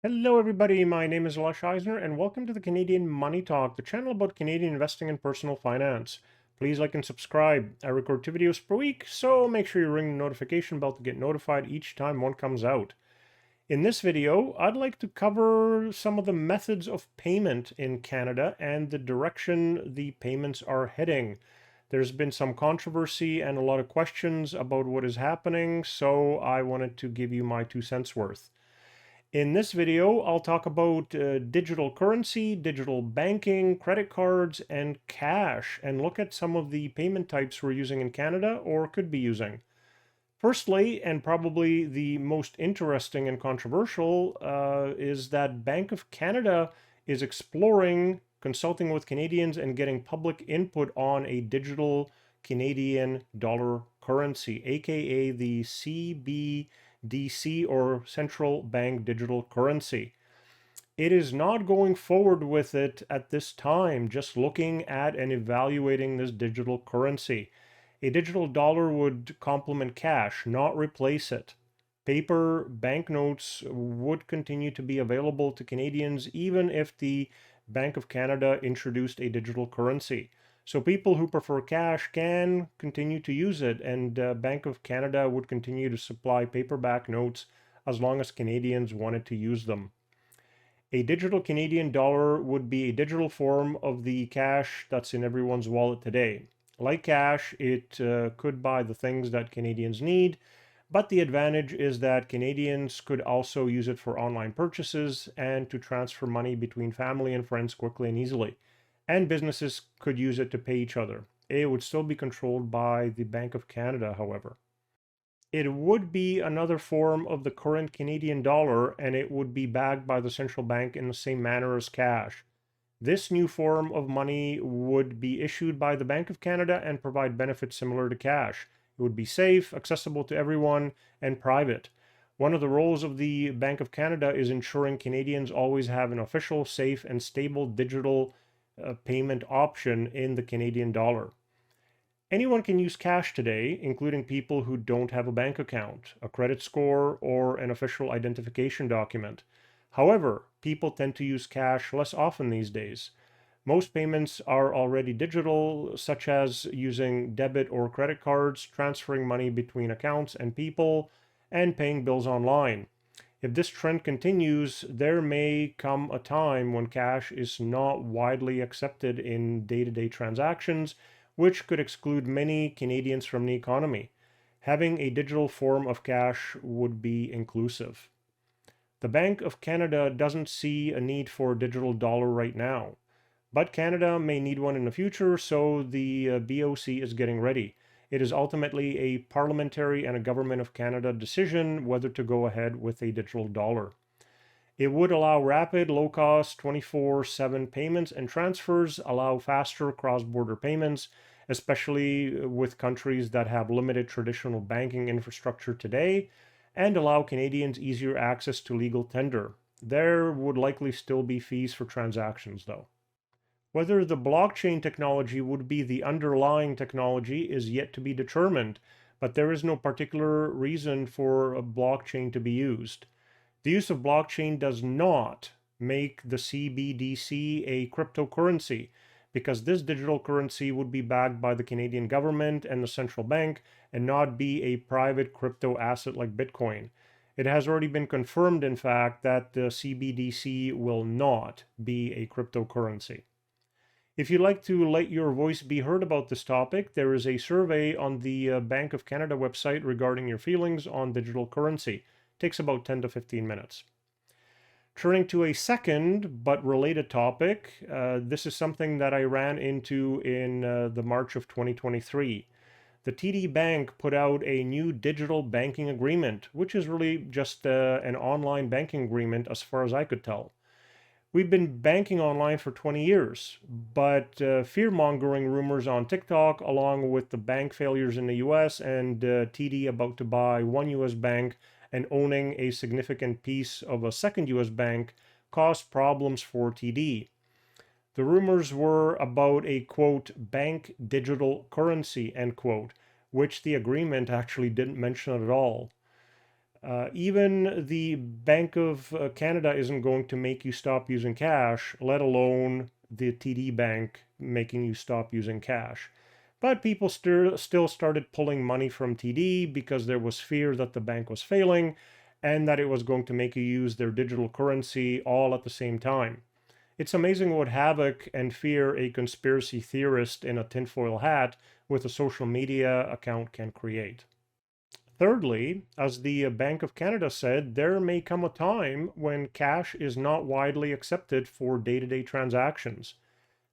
Hello, everybody. My name is Lush Eisner, and welcome to the Canadian Money Talk, the channel about Canadian investing and personal finance. Please like and subscribe. I record 2 videos per week, so make sure you ring the notification bell to get notified each time one comes out. In this video, I'd like to cover some of the methods of payment in Canada and the direction the payments are heading. There's been some controversy and a lot of questions about what is happening, so I wanted to give you my 2 cents worth. In this video, I'll talk about digital currency, digital banking, credit cards, and cash, and look at some of the payment types we're using in Canada or could be using. Firstly, and probably the most interesting and controversial, is that Bank of Canada is exploring consulting with Canadians and getting public input on a digital Canadian dollar currency, aka the CBDC or Central Bank Digital Currency. It is not going forward with it at this time, just looking at and evaluating this digital currency. A digital dollar would complement cash, not replace it. Paper banknotes would continue to be available to Canadians even if the Bank of Canada introduced a digital currency. So people who prefer cash can continue to use it, and Bank of Canada would continue to supply paperback notes as long as Canadians wanted to use them. A digital Canadian dollar would be a digital form of the cash that's in everyone's wallet today. Like cash, it could buy the things that Canadians need, but the advantage is that Canadians could also use it for online purchases and to transfer money between family and friends quickly and easily. And businesses could use it to pay each other. It would still be controlled by the Bank of Canada, however. It would be another form of the current Canadian dollar, and it would be backed by the central bank in the same manner as cash. This new form of money would be issued by the Bank of Canada and provide benefits similar to cash. It would be safe, accessible to everyone, and private. One of the roles of the Bank of Canada is ensuring Canadians always have an official, safe, and stable digital payment option in the Canadian dollar. Anyone can use cash today, including people who don't have a bank account, a credit score, or an official identification document. However, people tend to use cash less often these days. Most payments are already digital, such as using debit or credit cards, transferring money between accounts and people, and paying bills online. If this trend continues, there may come a time when cash is not widely accepted in day-to-day transactions, which could exclude many Canadians from the economy. Having a digital form of cash would be inclusive. The Bank of Canada doesn't see a need for a digital dollar right now, but Canada may need one in the future, so the BOC is getting ready. It is ultimately a parliamentary and a Government of Canada decision whether to go ahead with a digital dollar. It would allow rapid, low-cost, 24/7 payments and transfers, allow faster cross-border payments, especially with countries that have limited traditional banking infrastructure today, and allow Canadians easier access to legal tender. There would likely still be fees for transactions, though. Whether the blockchain technology would be the underlying technology is yet to be determined, but there is no particular reason for a blockchain to be used. The use of blockchain does not make the CBDC a cryptocurrency, because this digital currency would be backed by the Canadian government and the central bank and not be a private crypto asset like Bitcoin. It has already been confirmed, in fact, that the CBDC will not be a cryptocurrency. If you'd like to let your voice be heard about this topic, there is a survey on the Bank of Canada website regarding your feelings on digital currency. Takes about 10 to 15 minutes. Turning to a second but related topic, this is something that I ran into in the March of 2023. The TD Bank put out a new digital banking agreement, which is really just an online banking agreement as far as I could tell. We've been banking online for 20 years, but fear-mongering rumors on TikTok, along with the bank failures in the US and TD about to buy one US bank and owning a significant piece of a second US bank, caused problems for TD. The rumors were about a, quote, bank digital currency, end quote, which the agreement actually didn't mention at all. Even the Bank of Canada isn't going to make you stop using cash, let alone the TD Bank making you stop using cash. But people still started pulling money from TD because there was fear that the bank was failing and that it was going to make you use their digital currency all at the same time. It's amazing what havoc and fear a conspiracy theorist in a tinfoil hat with a social media account can create. Thirdly, as the Bank of Canada said, there may come a time when cash is not widely accepted for day-to-day transactions.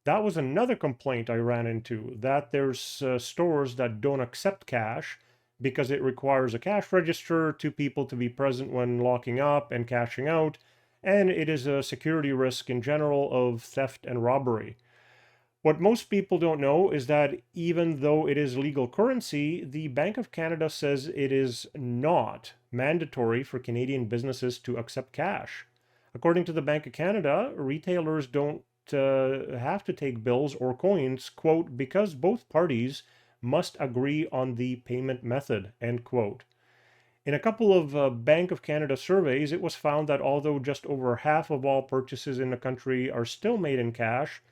That was another complaint I ran into, that there's stores that don't accept cash because it requires a cash register, two people to be present when locking up and cashing out, and it is a security risk in general of theft and robbery. What most people don't know is that even though it is legal currency, the Bank of Canada says it is not mandatory for Canadian businesses to accept cash. According to the Bank of Canada, retailers don't have to take bills or coins, quote, because both parties must agree on the payment method, end quote. In a couple of Bank of Canada surveys, it was found that although just over half of all purchases in the country are still made in cash,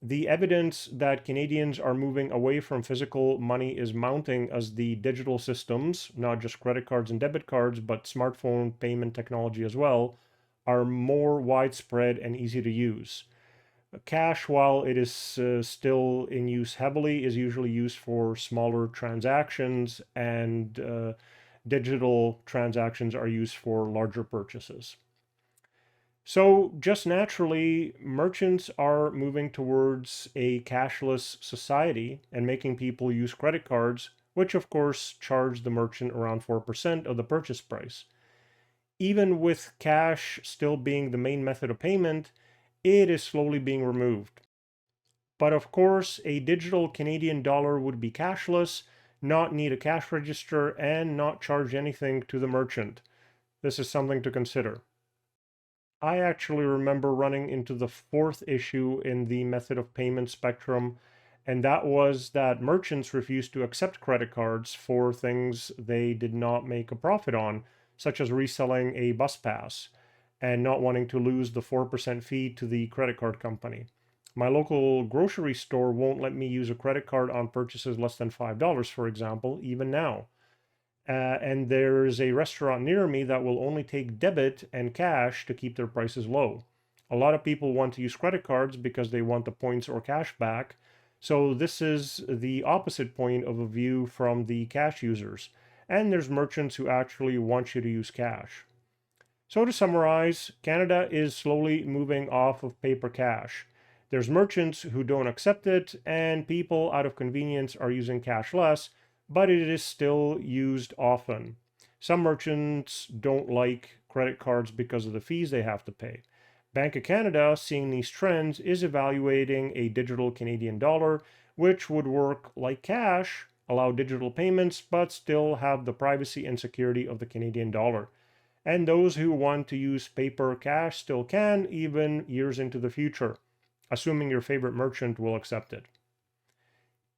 the evidence that Canadians are moving away from physical money is mounting as the digital systems, not just credit cards and debit cards, but smartphone payment technology as well, are more widespread and easy to use. Cash, while it is still in use heavily, is usually used for smaller transactions, and digital transactions are used for larger purchases. So just naturally, merchants are moving towards a cashless society and making people use credit cards, which of course charge the merchant around 4% of the purchase price. Even with cash still being the main method of payment, it is slowly being removed. But of course, a digital Canadian dollar would be cashless, not need a cash register, and not charge anything to the merchant. This is something to consider. I actually remember running into the fourth issue in the method of payment spectrum, and that was that merchants refused to accept credit cards for things they did not make a profit on, such as reselling a bus pass and not wanting to lose the 4% fee to the credit card company. My local grocery store won't let me use a credit card on purchases less than $5, for example, even now. And there's a restaurant near me that will only take debit and cash to keep their prices low. A lot of people want to use credit cards because they want the points or cash back. So this is the opposite point of a view from the cash users. And there's merchants who actually want you to use cash. So to summarize, Canada is slowly moving off of paper cash. There's merchants who don't accept it, and people out of convenience are using cash less, but it is still used often. Some merchants don't like credit cards because of the fees they have to pay. Bank of Canada, seeing these trends, is evaluating a digital Canadian dollar, which would work like cash, allow digital payments, but still have the privacy and security of the Canadian dollar. And those who want to use paper cash still can, even years into the future, assuming your favorite merchant will accept it.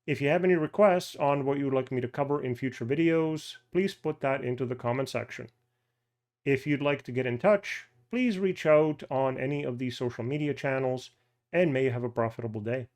If you have any requests on what you would like me to cover in future videos, please put that into the comment section. If you'd like to get in touch, please reach out on any of these social media channels, and may you have a profitable day.